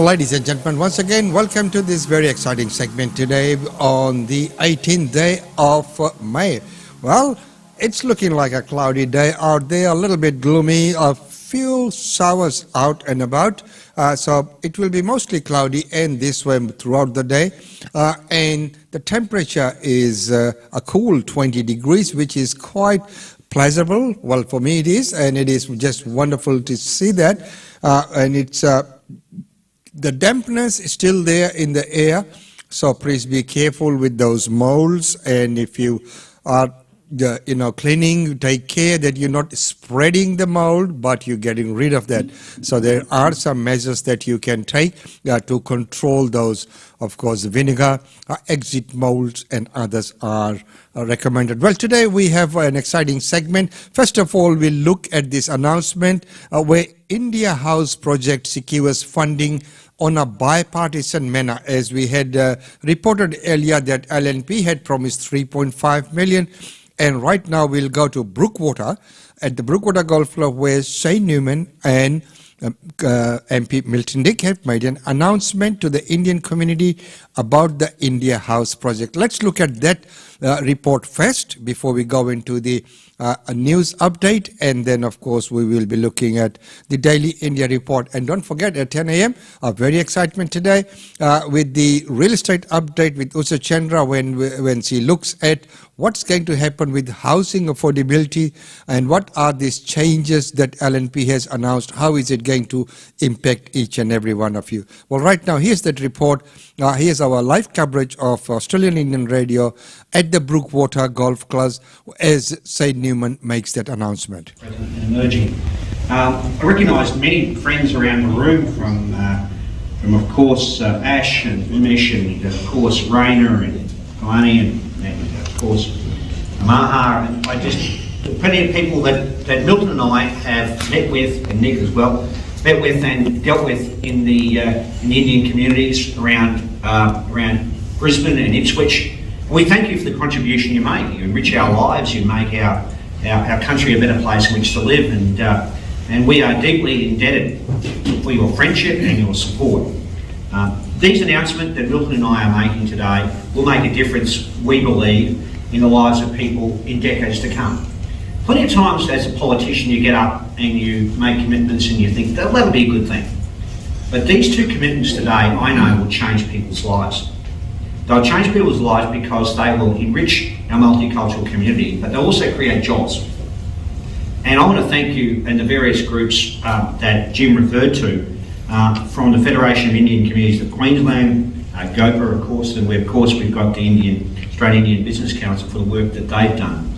Well, ladies and gentlemen, once again, welcome to this very exciting segment today on the 18th day of May. Well, it's looking like a cloudy day out there, a little bit gloomy, a few showers out and about. So it will be mostly cloudy and this way throughout the day. And the temperature is a cool 20 degrees, which is quite pleasurable. Well, for me it is, and it is just wonderful to see that. And it's the dampness is still there in the air, so please be careful with those molds. And if you are cleaning, take care that you're not spreading the mold, but you're getting rid of that. So there are some measures that you can take to control those. Of course, vinegar, exit molds, and others are recommended. Well, today we have an exciting segment. First of all, we'll look at this announcement where India House project secures funding on a bipartisan manner. As we had reported earlier that LNP had promised 3.5 million. And right now we'll go to Brookwater, at the Brookwater Golf Club, where Shane Newman and MP Milton Dick have made an announcement to the Indian community about the India House project. Let's look at that report first before we go into the news update, and then of course we will be looking at the Daily India report. And don't forget, at 10 a.m. a very excitement today with the real estate update with Usha Chandra, when she looks at what's going to happen with housing affordability and what are these changes that LNP has announced. How is it going to impact each and every one of you? Well, right now here's that report. Here's our live coverage of Australian Indian Radio at the Brookwater Golf Club as Said Newman makes that announcement. Emerging. I recognise many friends around the room from of course Ash and Umesh and of course Rainer and Kalani and of course Maha, and plenty of people that Milton and I have met with, and Nick as well, met with and dealt with in the Indian communities around Brisbane and Ipswich. We thank you for the contribution you make. You enrich our lives, you make our country a better place in which to live, and we are deeply indebted for your friendship and your support. These announcements that Milton and I are making today will make a difference, we believe, in the lives of people in decades to come. Plenty of times as a politician you get up and you make commitments and you think that'll be a good thing. But these two commitments today, I know, will change people's lives. They'll change people's lives because they will enrich our multicultural community, but they'll also create jobs. And I want to thank you and the various groups that Jim referred to from the Federation of Indian Communities of Queensland, GOPA of course, and we've got the Australian Indian Business Council for the work that they've done.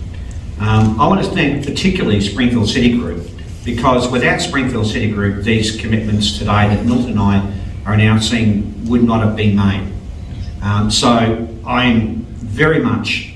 I want to thank particularly Springfield City Group, because without Springfield City Group, these commitments today that Milton and I are announcing would not have been made. So I'm very much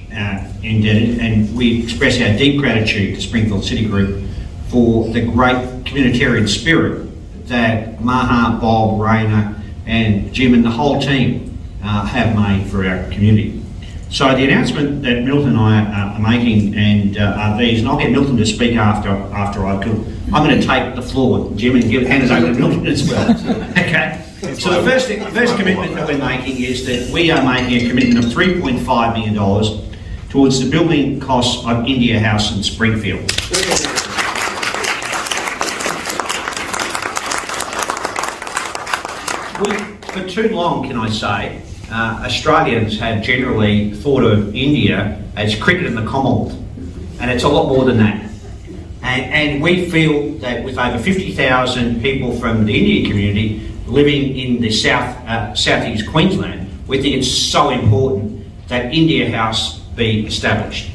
indebted, and we express our deep gratitude to Springfield City Group for the great communitarian spirit that Maha, Bob, Rainer and Jim and the whole team have made for our community. So the announcement that Milton and I are making are these, and I'll get Milton to speak after I do. I'm going to take the floor, Jim, and hand it over to Milton as well. Okay. So the first commitment that we're making is that we are making a commitment of $3.5 million towards the building costs of India House in Springfield. For too long, can I say, Australians have generally thought of India as cricket in the Commonwealth, and it's a lot more than that. And we feel that with over 50,000 people from the Indian community living in the southeast Queensland, we think it's so important that India House be established,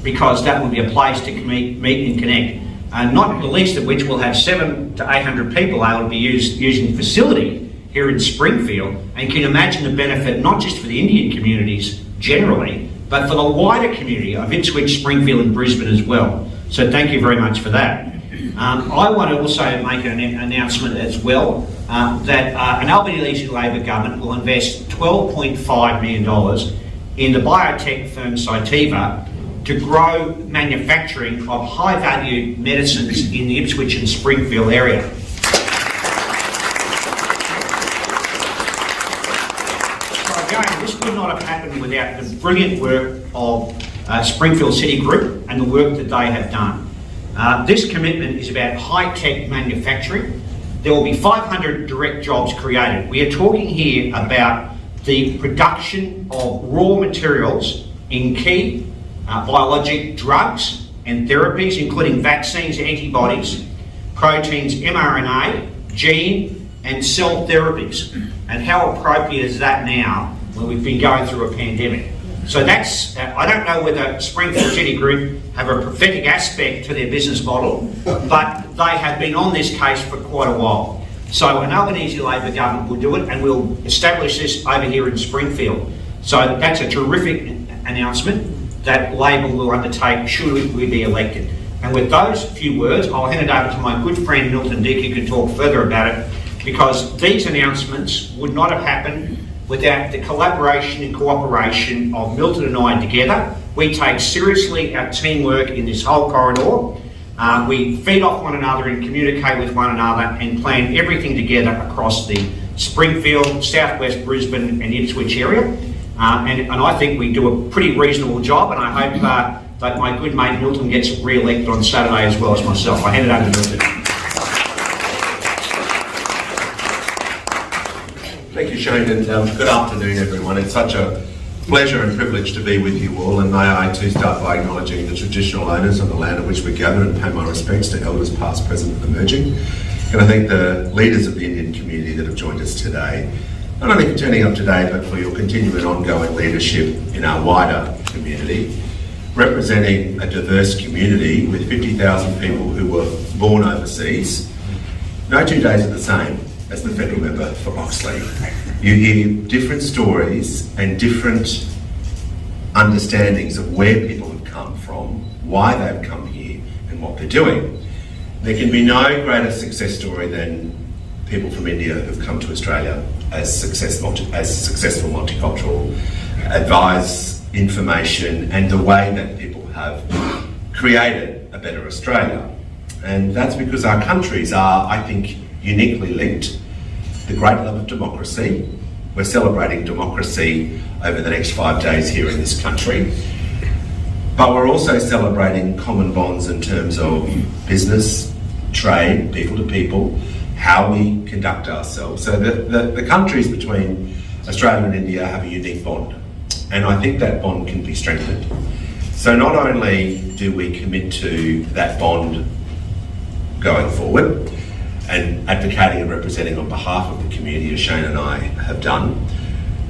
because that will be a place to meet and connect. Not the least of which will have 700 to 800 people able to be using the facility here in Springfield, and can imagine the benefit not just for the Indian communities generally, but for the wider community of Ipswich, Springfield and Brisbane as well. So thank you very much for that. I want to also make an announcement as well that an Albanese Labor government will invest $12.5 million in the biotech firm Cytiva to grow manufacturing of high-value medicines in the Ipswich and Springfield area. Shane, this would not have happened without the brilliant work of Springfield City Group and the work that they have done. This commitment is about high-tech manufacturing. There will be 500 direct jobs created. We are talking here about the production of raw materials in key biologic drugs and therapies, including vaccines, antibodies, proteins, mRNA, gene and cell therapies. And how appropriate is that now when we've been going through a pandemic? So that's, I don't know whether Springfield City Group have a prophetic aspect to their business model, but they have been on this case for quite a while. So an Albanese Labor government will do it, and we'll establish this over here in Springfield. So that's a terrific announcement that Labor will undertake should we be elected. And with those few words, I'll hand it over to my good friend Milton Dick, who can talk further about it, because these announcements would not have happened without the collaboration and cooperation of Milton and I together. We take seriously our teamwork in this whole corridor. We feed off one another and communicate with one another and plan everything together across the Springfield, Southwest Brisbane and Ipswich area. And I think we do a pretty reasonable job, and I hope that my good mate Milton gets re-elected on Saturday as well as myself. I hand it over to Milton. Thank you, Shane, and good afternoon, everyone. It's such a pleasure and privilege to be with you all, and may I too start by acknowledging the traditional owners of the land on which we gather and pay my respects to elders past, present and emerging. And I thank the leaders of the Indian community that have joined us today, not only for turning up today, but for your continuing ongoing leadership in our wider community, representing a diverse community with 50,000 people who were born overseas. No 2 days are the same as the federal member for Oxley. You hear different stories and different understandings of where people have come from, why they've come here and what they're doing. There can be no greater success story than people from India who've come to Australia as successful multicultural advice, information and the way that people have created a better Australia. And that's because our countries are, I think, uniquely linked. The great love of democracy. We're celebrating democracy over the next 5 days here in this country. But we're also celebrating common bonds in terms of business, trade, people to people, how we conduct ourselves. So the countries between Australia and India have a unique bond. And I think that bond can be strengthened. So not only do we commit to that bond going forward, and advocating and representing on behalf of the community as Shane and I have done.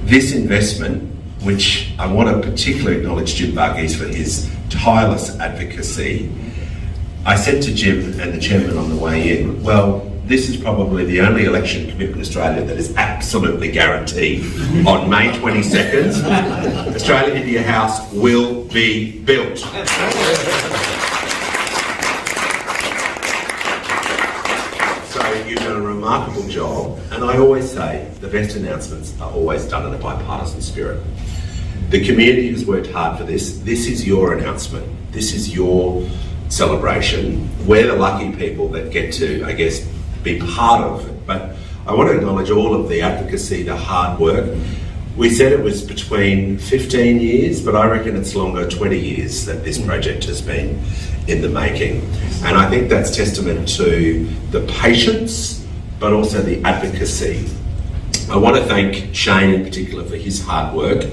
This investment, which I want to particularly acknowledge Jim Varghese for his tireless advocacy. I said to Jim and the chairman on the way in, well, this is probably the only election commitment in Australia that is absolutely guaranteed. On May 22nd, Australia-India House will be built. You've done a remarkable job, and I always say the best announcements are always done in a bipartisan spirit. The community has worked hard for this. This is your announcement. This is your celebration. We're the lucky people that get to, I guess, be part of it. But I want to acknowledge all of the advocacy, the hard work. We said it was between 15 years, but I reckon it's longer, 20 years that this project has been in the making. And I think that's testament to the patience, but also the advocacy. I want to thank Shane in particular for his hard work.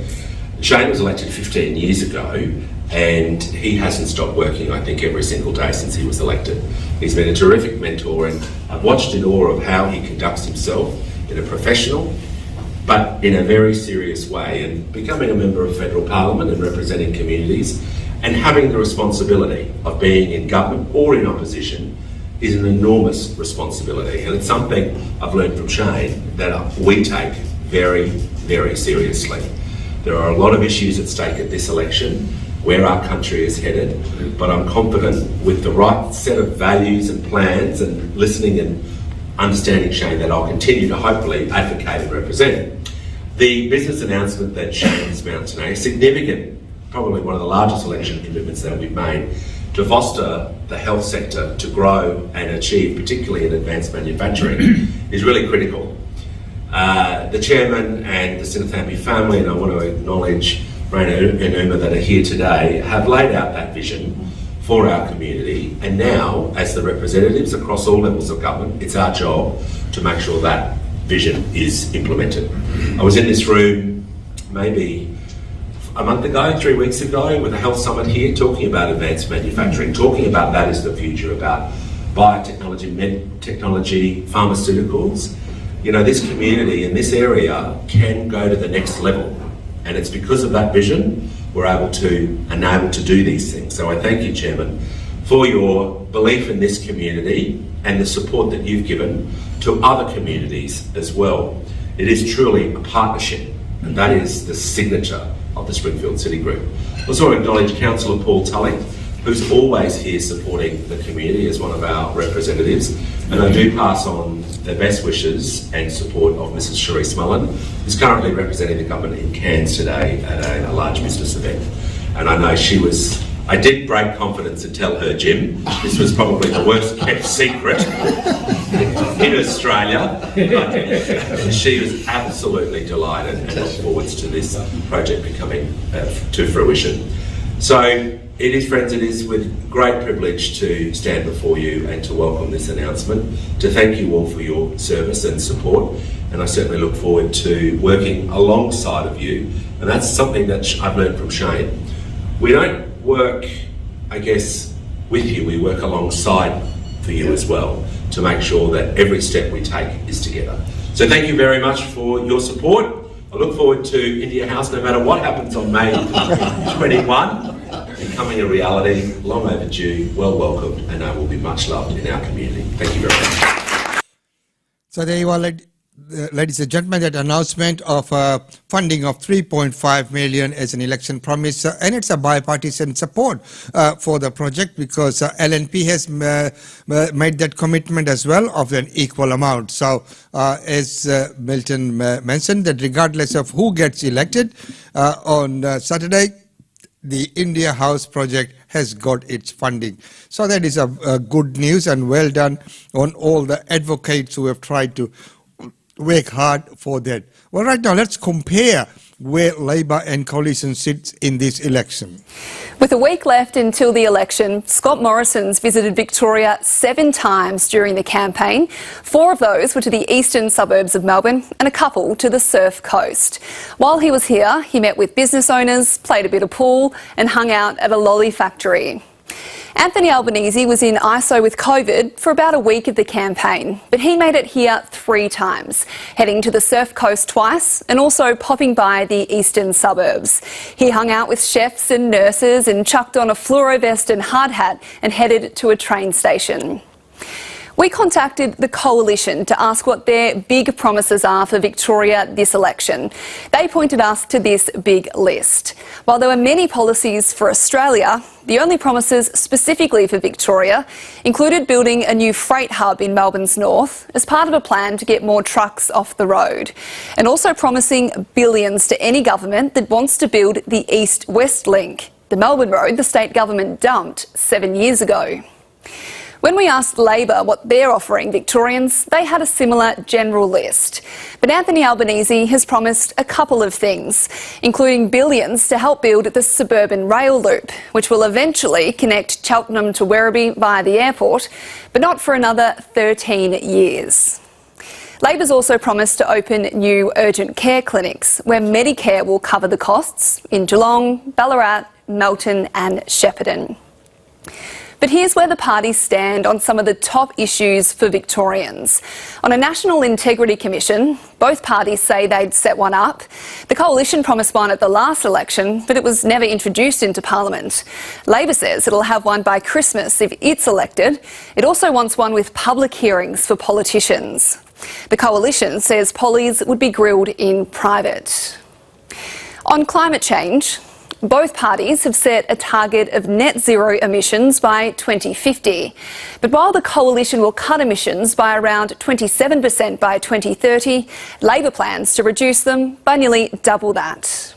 Shane was elected 15 years ago, and he hasn't stopped working, I think, every single day since he was elected. He's been a terrific mentor, and I've watched in awe of how he conducts himself in a professional, but in a very serious way, and becoming a member of federal parliament and representing communities and having the responsibility of being in government or in opposition is an enormous responsibility. And it's something I've learned from Shane that we take very, very seriously. There are a lot of issues at stake at this election, where our country is headed, but I'm confident with the right set of values and plans and listening and understanding Shane that I'll continue to hopefully advocate and represent. The business announcement that Shane has made today is significant, probably one of the largest election commitments that we've made to foster the health sector to grow and achieve, particularly in advanced manufacturing, is really critical. The chairman and the Sinathampi family, and I want to acknowledge Raina and Uma that are here today, have laid out that vision for our community, and now, as the representatives across all levels of government, it's our job to make sure that vision is implemented. I was in this room maybe a month ago, 3 weeks ago, with a health summit here, talking about advanced manufacturing, talking about that as the future, about biotechnology, med technology, pharmaceuticals. You know, this community in this area can go to the next level, and it's because of that vision we're able to do these things. So I thank you, Chairman, for your belief in this community and the support that you've given to other communities as well. It is truly a partnership, and that is the signature of the Springfield City Group. I also acknowledge Councillor Paul Tully, who's always here supporting the community as one of our representatives, and I do pass on the best wishes and support of Mrs. Cherise Mullen, who's currently representing the government in Cairns today at a large business event. And I know I did break confidence and tell her, Jim, this was probably the worst kept secret in Australia. But she was absolutely delighted and looks forward to this project becoming to fruition. So it is, friends, it is with great privilege to stand before you and to welcome this announcement, to thank you all for your service and support, and I certainly look forward to working alongside of you. And that's something that I've learned from Shane. We don't work, I guess, with you, we work alongside for you as well, to make sure that every step we take is together. So thank you very much for your support. I look forward to India House, no matter what happens on May 21, becoming a reality, long overdue, well welcomed, and will be much loved in our community. Thank you very much. So there you are, ladies and gentlemen, that announcement of funding of 3.5 million as an election promise, and it's a bipartisan support for the project, because LNP has made that commitment as well of an equal amount. So as Milton mentioned, that regardless of who gets elected on Saturday, the India House project has got its funding. So that is a good news, and well done on all the advocates who have tried to work hard for that. Well, right now, let's compare where Labor and Coalition sits in this election. With a week left until the election, Scott Morrison's visited Victoria 7 times during the campaign. 4 of those were to the eastern suburbs of Melbourne and a couple to the Surf Coast. While he was here, he met with business owners, played a bit of pool and hung out at a lolly factory. Anthony Albanese was in ISO with COVID for about a week of the campaign, but he made it here 3 times, heading to the Surf Coast twice and also popping by the eastern suburbs. He hung out with chefs and nurses and chucked on a fluoro vest and hard hat and headed to a train station. We contacted the Coalition to ask what their big promises are for Victoria this election. They pointed us to this big list. While there were many policies for Australia, the only promises specifically for Victoria included building a new freight hub in Melbourne's north as part of a plan to get more trucks off the road, and also promising billions to any government that wants to build the East-West link, the Melbourne road the state government dumped 7 years ago. When we asked Labor what they're offering Victorians, they had a similar general list. But Anthony Albanese has promised a couple of things, including billions to help build the suburban rail loop, which will eventually connect Cheltenham to Werribee via the airport, but not for another 13 years. Labor's also promised to open new urgent care clinics where Medicare will cover the costs in Geelong, Ballarat, Melton and Shepparton. But here's where the parties stand on some of the top issues for Victorians. On a National Integrity Commission, both parties say they'd set one up. The Coalition promised one at the last election, but it was never introduced into Parliament. Labor says it'll have one by Christmas if it's elected. It also wants one with public hearings for politicians. The Coalition says pollies would be grilled in private. On climate change, both parties have set a target of net zero emissions by 2050. But while the Coalition will cut emissions by around 27% by 2030, Labor plans to reduce them by nearly double that.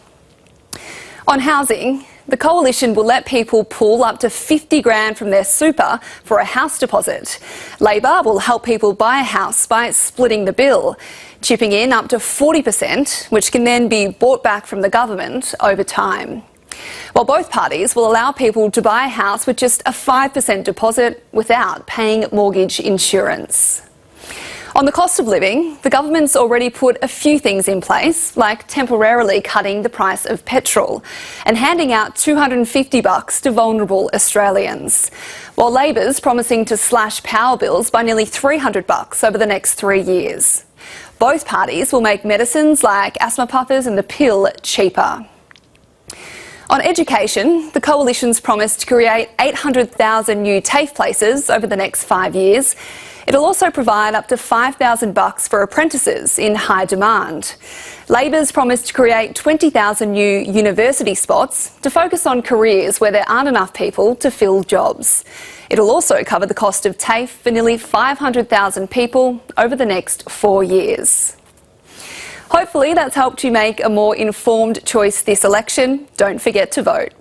On housing, The coalition will let people pull up to 50 grand from their super for a house deposit. Labor will help people buy a house by splitting the bill, chipping in up to 40%, which can then be bought back from the government over time. While both parties will allow people to buy a house with just a 5% deposit without paying mortgage insurance. On the cost of living, the government's already put a few things in place, like temporarily cutting the price of petrol and handing out $250 to vulnerable Australians, while Labor's promising to slash power bills by nearly $300 over the next 3 years. Both parties will make medicines like asthma puffers and the pill cheaper. On education, the coalition's promised to create 800,000 new TAFE places over the next 5 years. It'll also provide up to $5,000 for apprentices in high demand. Labor's promised to create 20,000 new university spots to focus on careers where there aren't enough people to fill jobs. It'll also cover the cost of TAFE for nearly 500,000 people over the next 4 years. Hopefully that's helped you make a more informed choice this election. Don't forget to vote.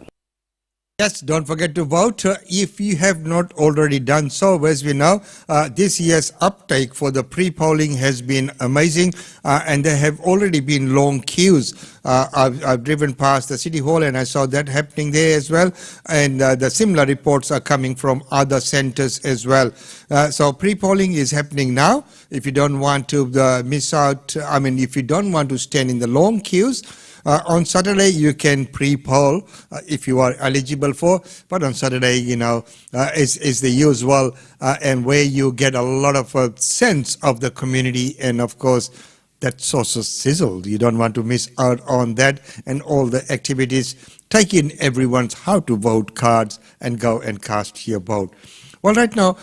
Yes, don't forget to vote. If you have not already done so, as we know, this year's uptake for the pre-polling has been amazing, and there have already been long queues. I've driven past the City Hall and I saw that happening there as well, and the similar reports are coming from other centres as well. So pre-polling is happening now. If you don't want to miss out, if you don't want to stand in the long queues, on Saturday, you can pre-poll if you are eligible for, but on Saturday, is the usual and where you get a lot of sense of the community, and of course, that's also sizzled. You don't want to miss out on that and all the activities. Take in everyone's how to vote cards and go and cast your vote. Well, right now,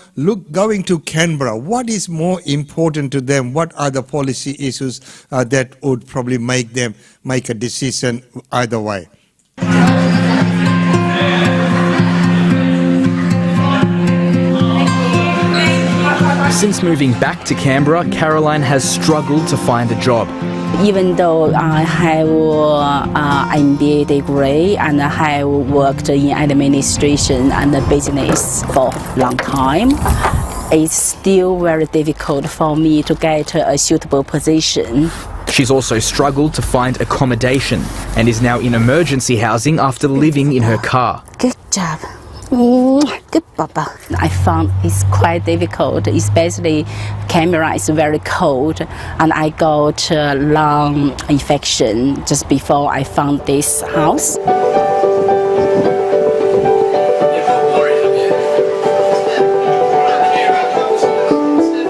going to Canberra, what is more important to them? What are the policy issues that would probably make them make a decision either way? Since moving back to Canberra, Caroline has struggled to find a job. Even though I have an MBA degree and I have worked in administration and business for a long time, it's still very difficult for me to get a suitable position. She's also struggled to find accommodation and is now in emergency housing after living in her car. Good job. Good, Papa. I found it's quite difficult, especially Canberra is very cold, and I got a lung infection just before I found this house.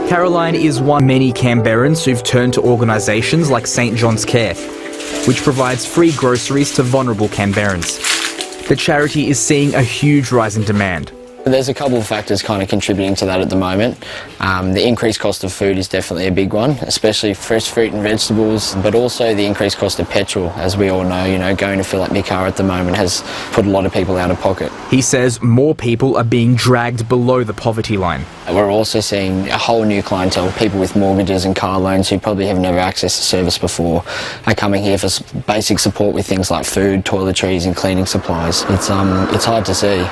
Caroline is one of many Canberrans who've turned to organisations like St John's Care, which provides free groceries to vulnerable Canberrans. The charity is seeing a huge rise in demand. There's a couple of factors kind of contributing to that at the moment. The increased cost of food is definitely a big one, especially fresh fruit and vegetables, but also the increased cost of petrol. As we all know, going to fill up your car at the moment has put a lot of people out of pocket. He says more people are being dragged below the poverty line. We're also seeing a whole new clientele, people with mortgages and car loans who probably have never accessed the service before, are coming here for basic support with things like food, toiletries and cleaning supplies. It's hard to see.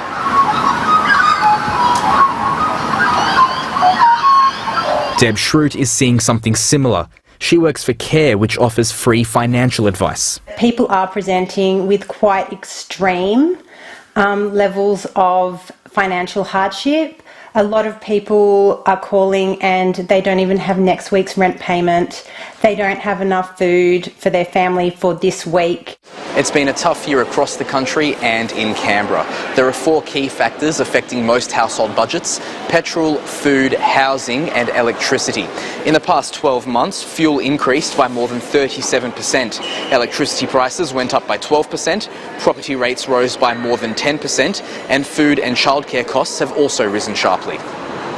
Deb Schrute is seeing something similar. She works for Care, which offers free financial advice. People are presenting with quite extreme levels of financial hardship. A lot of people are calling and they don't even have next week's rent payment. They don't have enough food for their family for this week. It's been a tough year across the country and in Canberra. There are 4 key factors affecting most household budgets: petrol, food, housing and electricity. In the past 12 months, fuel increased by more than 37%. Electricity prices went up by 12%, property rates rose by more than 10%, and food and childcare costs have also risen sharply.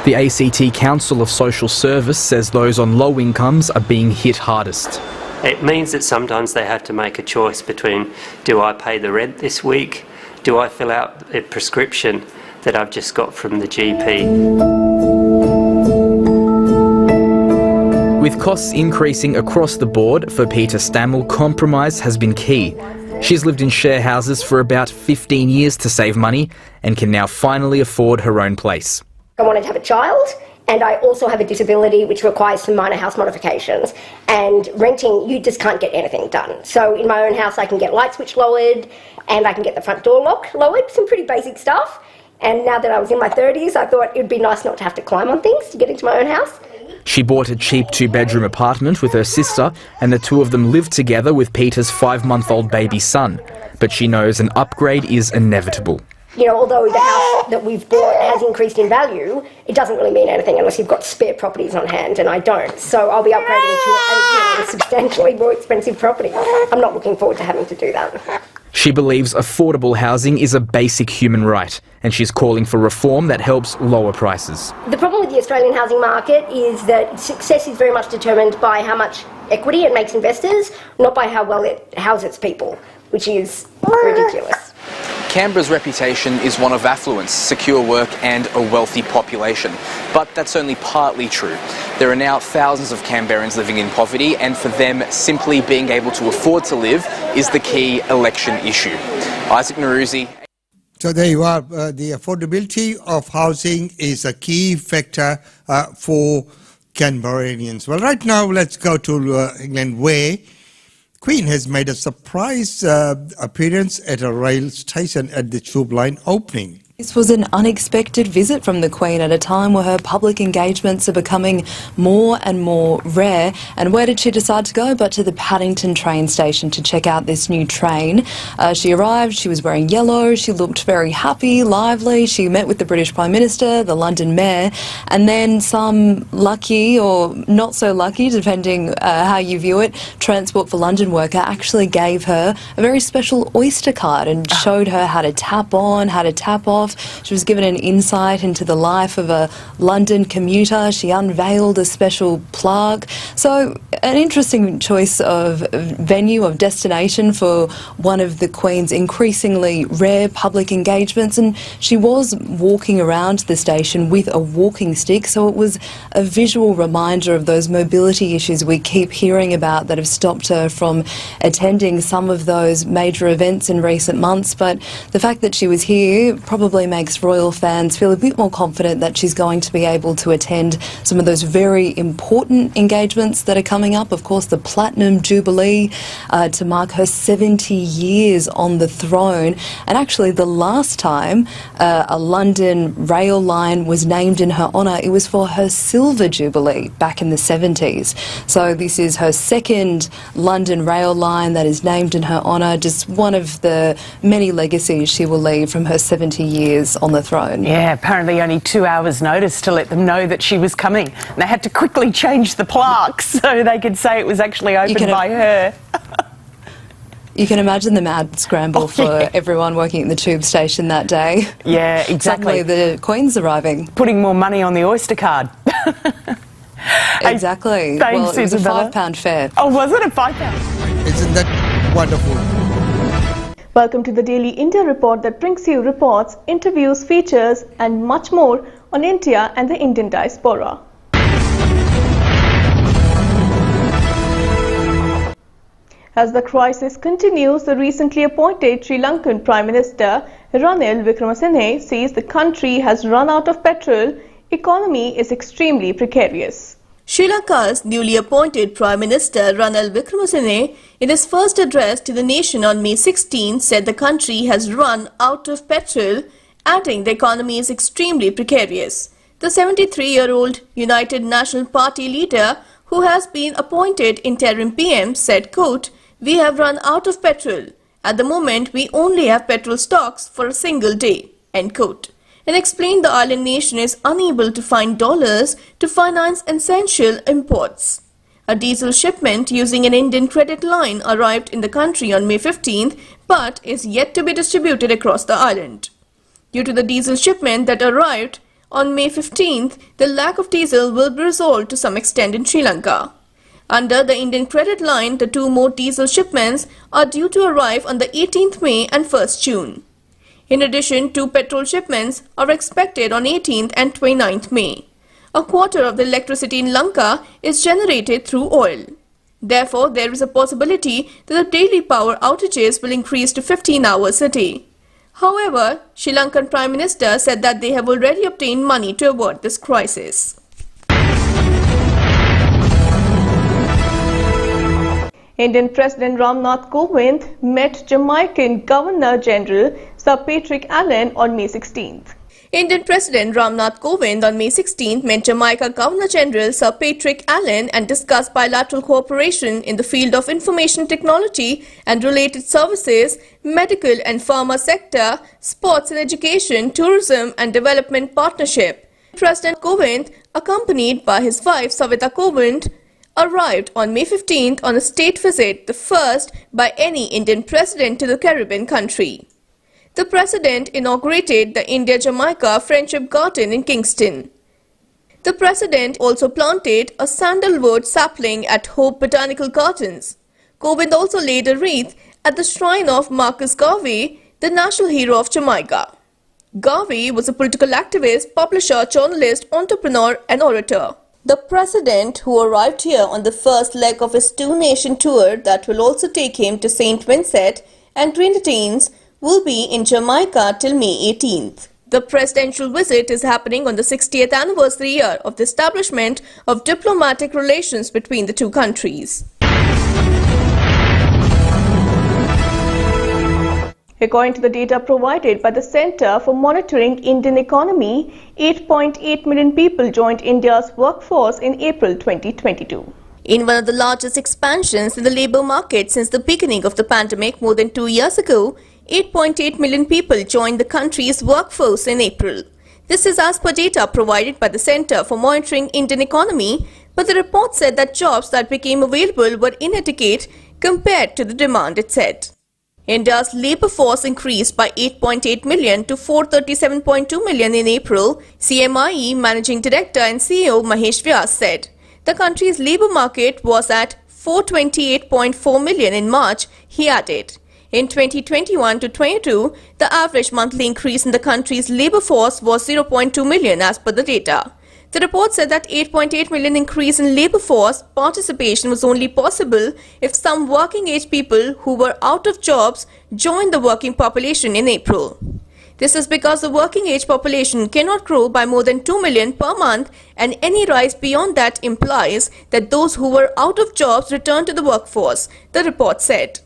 The ACT Council of Social Service says those on low incomes are being hit hardest. It means that sometimes they have to make a choice between, do I pay the rent this week? Do I fill out a prescription that I've just got from the GP? With costs increasing across the board, for Peter Stammel, compromise has been key. She's lived in share houses for about 15 years to save money and can now finally afford her own place. I wanted to have a child, and I also have a disability which requires some minor house modifications. And renting, you just can't get anything done. So in my own house I can get light switch lowered, and I can get the front door lock lowered, some pretty basic stuff. And now that I was in my 30s, I thought it would be nice not to have to climb on things to get into my own house. She bought a cheap 2-bedroom apartment with her sister, and the two of them live together with Peter's 5-month-old baby son. But she knows an upgrade is inevitable. You know, although the house that we've bought has increased in value, it doesn't really mean anything unless you've got spare properties on hand, and I don't. So I'll be upgrading to a substantially more expensive property. I'm not looking forward to having to do that. She believes affordable housing is a basic human right, and she's calling for reform that helps lower prices. The problem with the Australian housing market is that success is very much determined by how much equity it makes investors, not by how well it houses people, which is ridiculous. Canberra's reputation is one of affluence, secure work and a wealthy population. But that's only partly true. There are now thousands of Canberrans living in poverty, and for them, simply being able to afford to live is the key election issue. Isaac Naruzi. So there you are. The affordability of housing is a key factor for Canberranians. Well, right now, let's go to England, where Queen has made a surprise appearance at a rail station at the Tube Line opening. This was an unexpected visit from the Queen at a time where her public engagements are becoming more and more rare. And where did she decide to go? But to the Paddington train station to check out this new train. She arrived, she was wearing yellow, she looked very happy, lively. She met with the British Prime Minister, the London Mayor, and then some lucky or not so lucky, depending how you view it, Transport for London worker actually gave her a very special Oyster card and showed her how to tap on, how to tap off. She was given an insight into the life of a London commuter. She unveiled a special plaque. So an interesting choice of venue, of destination for one of the Queen's increasingly rare public engagements. And she was walking around the station with a walking stick, so it was a visual reminder of those mobility issues we keep hearing about that have stopped her from attending some of those major events in recent months. But the fact that she was here probably makes royal fans feel a bit more confident that she's going to be able to attend some of those very important engagements that are coming up. Of course, the Platinum Jubilee to mark her 70 years on the throne. And actually, the last time a London rail line was named in her honour, it was for her Silver Jubilee back in the 70s. So this is her second London rail line that is named in her honour, just one of the many legacies she will leave from her 70 years on the throne. Yeah, apparently only 2 hours notice to let them know that she was coming. And they had to quickly change the plaque so they could say it was actually opened by her. You can imagine the mad scramble for everyone working at the tube station that day. Yeah, exactly. Suddenly the Queen's arriving. Putting more money on the Oyster card. Exactly. Thanks, well, it was a Isabella. £5 fare. Oh, was it a £5? Isn't that wonderful? Welcome to the Daily India Report that brings you reports, interviews, features and much more on India and the Indian diaspora. As the crisis continues, the recently appointed Sri Lankan Prime Minister Ranil Wickremesinghe says the country has run out of petrol, economy is extremely precarious. Sri Lanka's newly appointed Prime Minister Ranil Wickremesinghe, in his first address to the nation on May 16, said the country has run out of petrol, adding the economy is extremely precarious. The 73-year-old United National Party leader, who has been appointed interim PM, said, quote, "We have run out of petrol. At the moment, we only have petrol stocks for a single day," end quote. And explained the island nation is unable to find dollars to finance essential imports. A diesel shipment using an Indian credit line arrived in the country on May 15th, but is yet to be distributed across the island. Due to the diesel shipment that arrived on May 15th, the lack of diesel will be resolved to some extent in Sri Lanka. Under the Indian credit line, the 2 more diesel shipments are due to arrive on the 18th May and 1st June. In addition, 2 petrol shipments are expected on 18th and 29th May. A quarter of the electricity in Lanka is generated through oil. Therefore, there is a possibility that the daily power outages will increase to 15 hours a day. However, Sri Lankan Prime Minister said that they have already obtained money to avoid this crisis. Indian President Ramnath Kovind met Jamaican Governor-General Sir Patrick Allen on May 16th. Indian President Ramnath Kovind on May 16th met Jamaica Governor-General Sir Patrick Allen and discussed bilateral cooperation in the field of information technology and related services, medical and pharma sector, sports and education, tourism and development partnership. President Kovind, accompanied by his wife Savita Kovind, arrived on May 15th on a state visit, the first by any Indian president to the Caribbean country. The President inaugurated the India-Jamaica Friendship Garden in Kingston. The President also planted a sandalwood sapling at Hope Botanical Gardens. Kovind also laid a wreath at the shrine of Marcus Garvey, the national hero of Jamaica. Garvey was a political activist, publisher, journalist, entrepreneur and orator. The President, who arrived here on the first leg of his two-nation tour that will also take him to St. Vincent and Grenadines, will be in Jamaica till May 18th. The presidential visit is happening on the 60th anniversary year of the establishment of diplomatic relations between the two countries. According to the data provided by the Centre for Monitoring Indian Economy, 8.8 million people joined India's workforce in April 2022. In one of the largest expansions in the labour market since the beginning of the pandemic more than 2 years ago, 8.8 million people joined the country's workforce in April. This is as per data provided by the Centre for Monitoring Indian Economy, but the report said that jobs that became available were inadequate compared to the demand, it said. India's labour force increased by 8.8 million to 437.2 million in April, CMIE Managing Director and CEO Mahesh Vyas said. The country's labour market was at 428.4 million in March, he added. In 2021 to 22, the average monthly increase in the country's labour force was 0.2 million as per the data. The report said that 8.8 million increase in labour force participation was only possible if some working age people who were out of jobs joined the working population in April. This is because the working age population cannot grow by more than 2 million per month, and any rise beyond that implies that those who were out of jobs return to the workforce, the report said.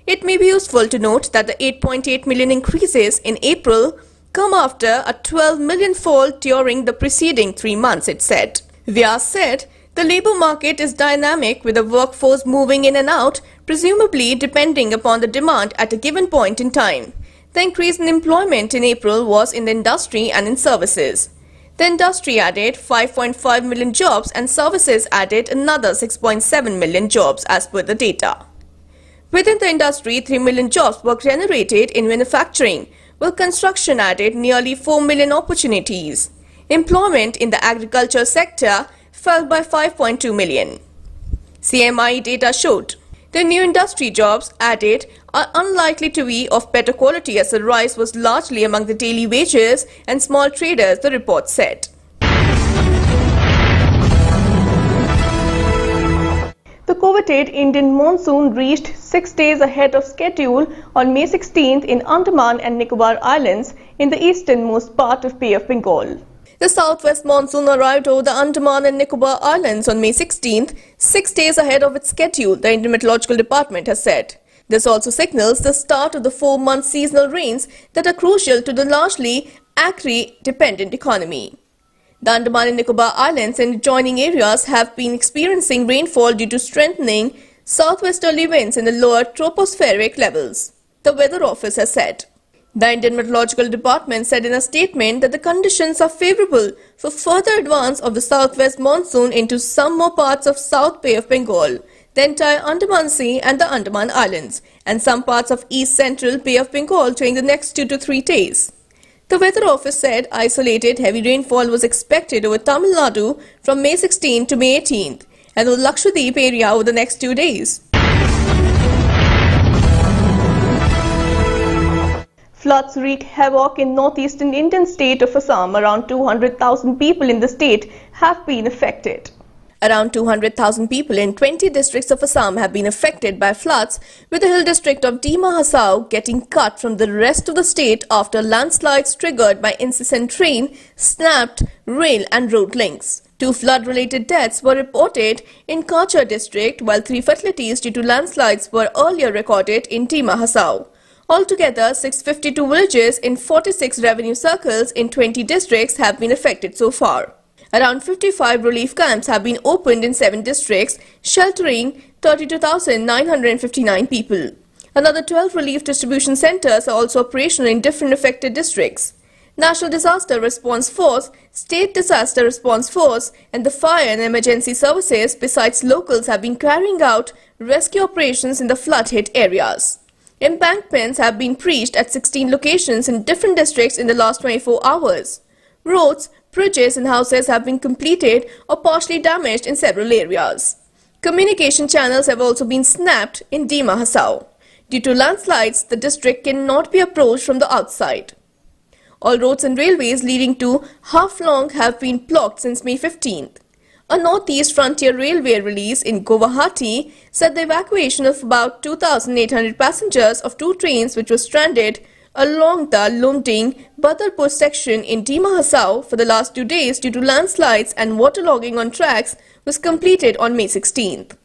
It may be useful to note that the 8.8 million increases in April come after a 12 million fall during the preceding 3 months, it said. Vyas said, the labour market is dynamic with the workforce moving in and out, presumably depending upon the demand at a given point in time. The increase in employment in April was in the industry and in services. The industry added 5.5 million jobs and services added another 6.7 million jobs as per the data. Within the industry, 3 million jobs were generated in manufacturing, while construction added nearly 4 million opportunities. Employment in the agriculture sector fell by 5.2 million. CMIE data showed the new industry jobs added are unlikely to be of better quality as the rise was largely among the daily wages and small traders, the report said. The coveted Indian monsoon reached 6 days ahead of schedule on May 16th in Andaman and Nicobar Islands in the easternmost part of Bay of Bengal. The southwest monsoon arrived over the Andaman and Nicobar Islands on May 16th, 6 days ahead of its schedule, the Indian Meteorological Department has said. This also signals the start of the 4-month seasonal rains that are crucial to the largely agri-dependent economy. The Andaman and Nicobar Islands and adjoining areas have been experiencing rainfall due to strengthening southwesterly winds in the lower tropospheric levels, the Weather Office has said. The Indian Meteorological Department said in a statement that the conditions are favourable for further advance of the southwest monsoon into some more parts of South Bay of Bengal, the entire Andaman Sea and the Andaman Islands, and some parts of East Central Bay of Bengal during the next 2 to 3 days. The Weather Office said isolated heavy rainfall was expected over Tamil Nadu from May 16 to May 18th and over Lakshadweep area over the next 2 days. Floods wreak havoc in northeastern Indian state of Assam. Around 200,000 people in the state have been affected. Around 200,000 people in 20 districts of Assam have been affected by floods, with the hill district of Dima Hasao getting cut from the rest of the state after landslides triggered by incessant rain snapped rail and road links. 2 flood-related deaths were reported in Kachar district, while 3 fatalities due to landslides were earlier recorded in Dima Hasao. Altogether, 652 villages in 46 revenue circles in 20 districts have been affected so far. Around 55 relief camps have been opened in 7 districts, sheltering 32,959 people. Another 12 relief distribution centers are also operational in different affected districts. National Disaster Response Force, State Disaster Response Force and the Fire and Emergency Services besides locals have been carrying out rescue operations in the flood-hit areas. Embankments have been breached at 16 locations in different districts in the last 24 hours. Roads, bridges and houses have been completed or partially damaged in several areas. Communication channels have also been snapped in Dima Hasao. Due to landslides, the district cannot be approached from the outside. All roads and railways leading to Haflong have been blocked since May 15th. A Northeast Frontier Railway release in Guwahati said the evacuation of about 2,800 passengers of 2 trains which were stranded along the Lumding-Badalpur section in Dima Hasao for the last 2 days due to landslides and waterlogging on tracks was completed on May 16th.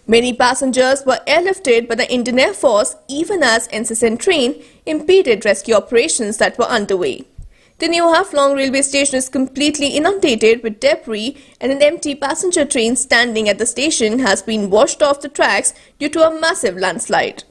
Many passengers were airlifted by the Indian Air Force even as incessant rain impeded rescue operations that were underway. The new Haflong railway station is completely inundated with debris and an empty passenger train standing at the station has been washed off the tracks due to a massive landslide.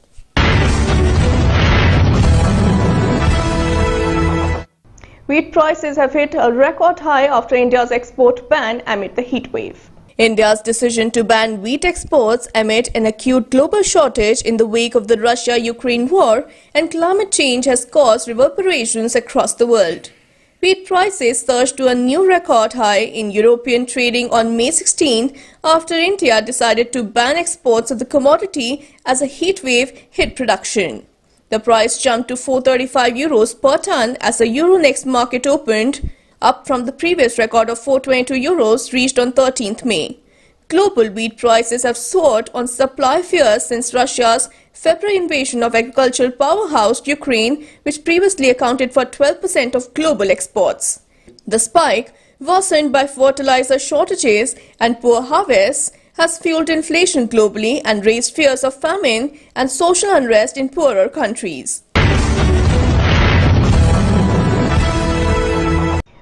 Wheat prices have hit a record high after India's export ban amid the heat wave. India's decision to ban wheat exports amid an acute global shortage in the wake of the Russia-Ukraine war and climate change has caused reverberations across the world. Wheat prices surged to a new record high in European trading on May 16 after India decided to ban exports of the commodity as a heat wave hit production. The price jumped to €435 per tonne as the Euronext market opened, up from the previous record of €422 reached on 13th May. Global wheat prices have soared on supply fears since Russia's February invasion of agricultural powerhouse Ukraine, which previously accounted for 12% of global exports. The spike, worsened by fertilizer shortages and poor harvests, has fueled inflation globally and raised fears of famine and social unrest in poorer countries.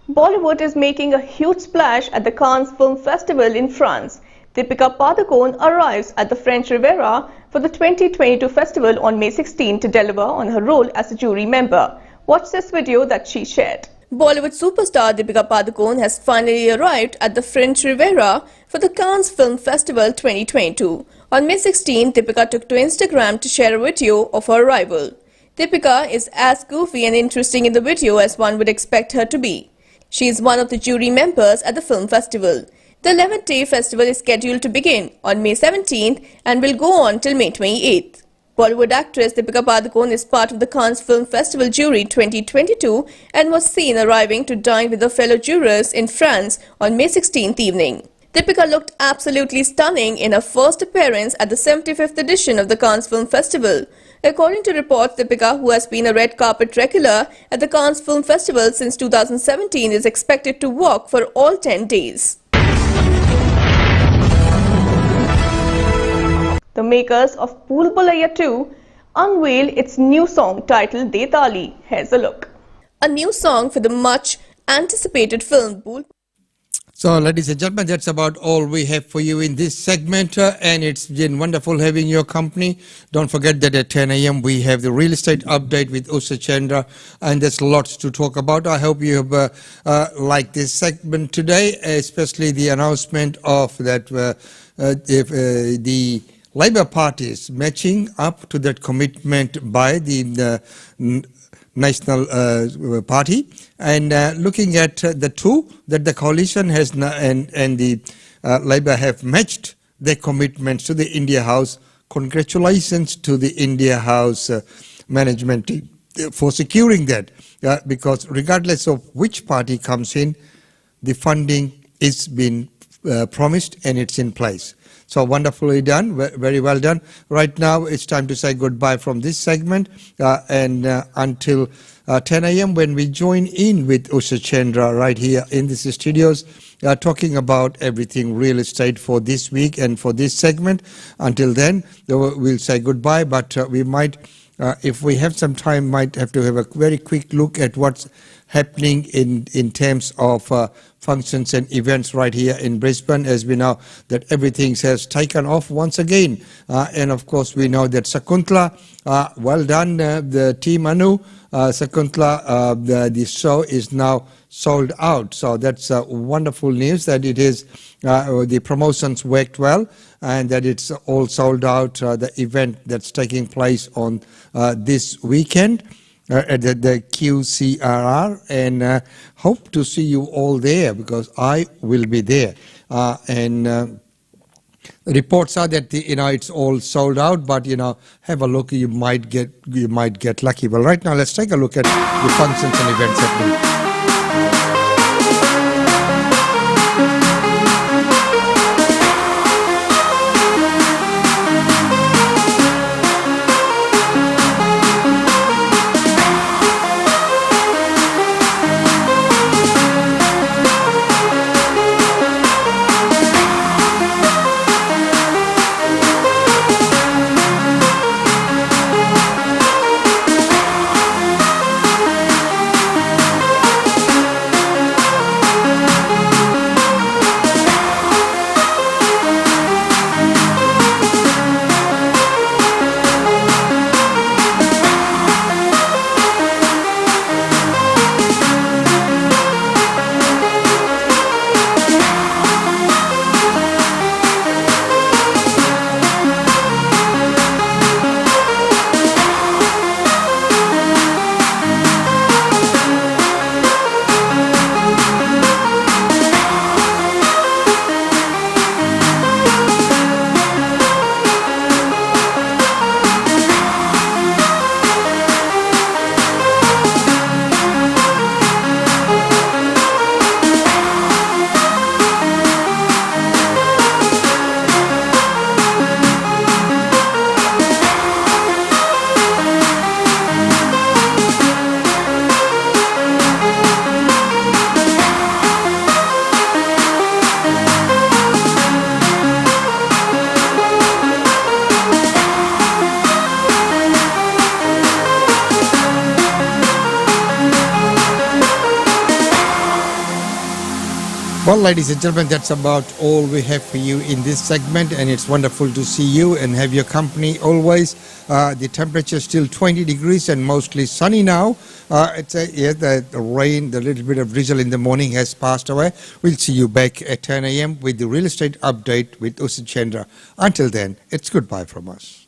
Bollywood is making a huge splash at the Cannes Film Festival in France. Deepika Padukone arrives at the French Riviera for the 2022 festival on May 16 to deliver on her role as a jury member. Watch this video that she shared. Bollywood superstar Deepika Padukone has finally arrived at the French Riviera for the Cannes Film Festival 2022. On May 16, Deepika took to Instagram to share a video of her arrival. Deepika is as goofy and interesting in the video as one would expect her to be. She is one of the jury members at the film festival. The 11th-day festival is scheduled to begin on May 17th and will go on till May 28th. Bollywood actress Deepika Padukone is part of the Cannes Film Festival jury 2022 and was seen arriving to dine with her fellow jurors in France on May 16th evening. Deepika looked absolutely stunning in her first appearance at the 75th edition of the Cannes Film Festival. According to reports, Deepika, who has been a red carpet regular at the Cannes Film Festival since 2017, is expected to walk for all 10 days. The makers of Bhool Bhulaiya 2 unveil its new song titled Detali. Here's a look. A new song for the much anticipated film Bhool. So, ladies and gentlemen, that's about all we have for you in this segment, and it's been wonderful having your company. Don't forget that at 10 a.m. we have the real estate update with Usha Chandra, and there's lots to talk about. I hope you have liked this segment today, especially the announcement of that the Labour Party is matching up to that commitment by the National Party, and looking at the two that the coalition has and the Labour have matched their commitments to the India House. Congratulations to the India House management team for securing that, because regardless of which party comes in, the funding is being promised, and it's in place. So wonderfully done, very well done. Right now, it's time to say goodbye from this segment, and until 10 a.m. when we join in with Usha Chandra right here in these studios, talking about everything real estate for this week and for this segment. Until then, we'll say goodbye, but we might, if we have some time, might have to have a very quick look at what's happening in terms of functions and events right here in Brisbane, as we know that everything has taken off once again. And of course, we know that Sakuntla, well done, the team Anu. Sakuntla, the show is now sold out. So that's wonderful news that it is, the promotions worked well and that it's all sold out, the event that's taking place on this weekend. At the QCRR, and hope to see you all there because I will be there. Reports are that it's all sold out, but have a look. You might get lucky. Well, right now let's take a look at the functions and events happening. Well, ladies and gentlemen, that's about all we have for you in this segment, and it's wonderful to see you and have your company always. The temperature is still 20 degrees and mostly sunny now. The rain, the little bit of drizzle in the morning has passed away. We'll see you back at 10 a.m. with the real estate update with Usha Chandra. Until then, it's goodbye from us.